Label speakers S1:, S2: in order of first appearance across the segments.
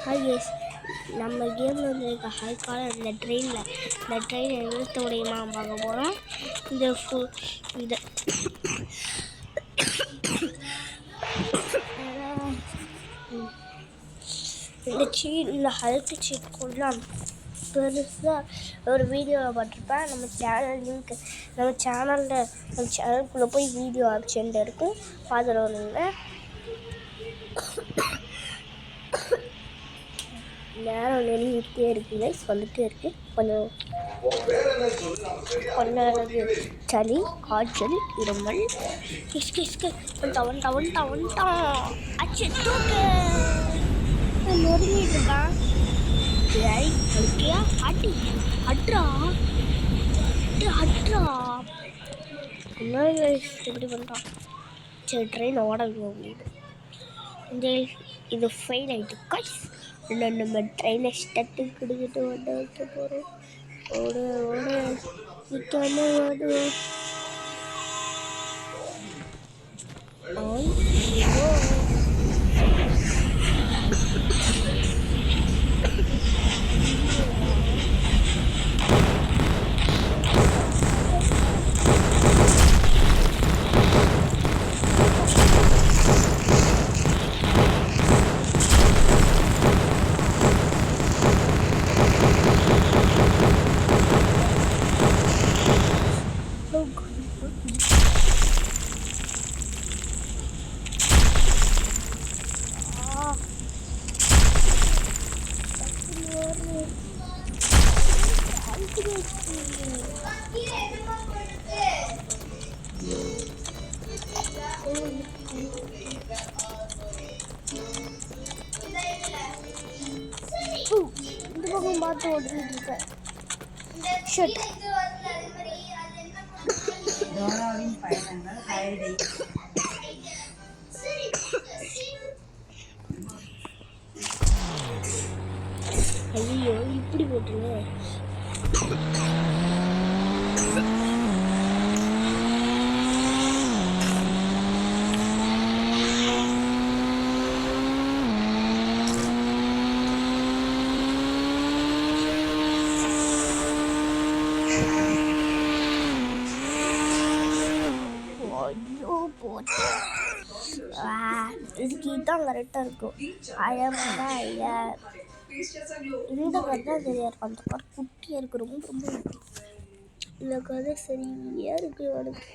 S1: ஹாய்ஸ், நம்ம கேமில் இருக்க ஹைக்கால இந்த ட்ரெயினை நிறுத்த முடியுமா பார்க்க போகிறோம். இந்த இந்த ஹெல்த் சீட் கொள்ளலாம் பெருசாக ஒரு வீடியோவில் பார்த்துருப்பேன். நம்ம சேனலுக்குள்ளே போய் வீடியோ ஆப்ஷன் இருக்கும், பார்த்துட்டு வருவீங்க. நேரம் நெருங்கிட்டே இருக்குங்க, வந்துட்டே இருக்கு. கொஞ்சம் சளி, காய்ச்சல், இருமல், அச்சு தூக்கு நொறுங்கிட்டு இருக்கான். அடி அட்ரா எப்படி பண்ணுறான். சரி, ட்ரெயின் ஓட முடியுது. இது ஃபெயில் ஆகிட்டு காய்ஸ். நம்ம ட்ரெயினை ஸ்டட்டு கிடுக்கிட்டு ஓட வைக்க போகிறோம். ஓடு ஓடுவோம். இந்த பக்கம் பார்த்து ஓடிட்டு இருக்கேன். ஐயோ, இப்படி போட்டுருங்க. இதுக்கு இதுதான் கரெக்டாக இருக்கும். அழகாக இல்லை, இந்த கதை தான் சரியாக இருக்கும். அந்த கதை குட்டியாக இருக்கு, ரொம்ப இந்த கதை சரியாக இருக்கு எனக்கு.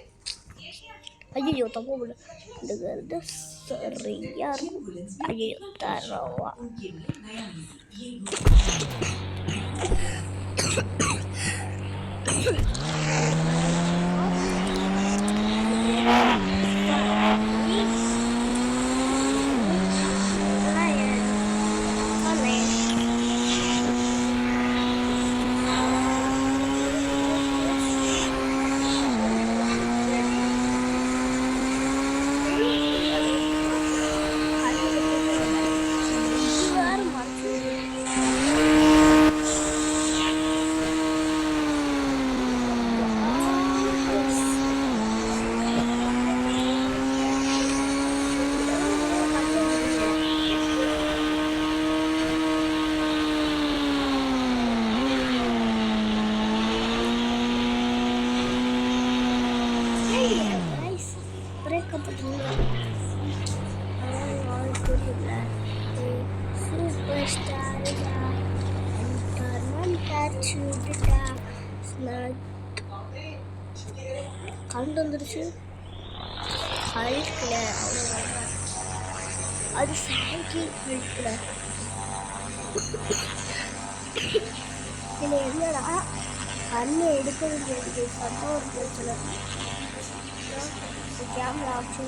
S1: ஐயோ, தப்பா போல. இந்த கதை சரியாக இருக்கும். ஐயோ, தரவா சூப்பர் ஸ்டார் கண்டு வந்துருச்சு. ஹல்க்ல அது சைக்கிள் ஹல்க்ல இதில் என்னடா கண்ணு எடுக்க வேண்டியது சட்டம் ஒரு பிரச்சனை. கேமரா ஆப்ஷன்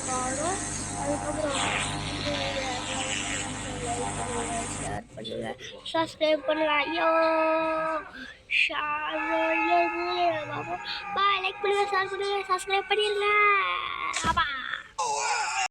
S1: பாடம். அதுக்கப்புறம் ஷேர் பண்ணுங்க, சப்ஸ்கிரைப் பண்ணுங்க. ஐயோ, லைக் பண்ணுங்க, ஷேர் பண்ணுங்க, சப்ஸ்கிரைப் பண்ணிடுங்க.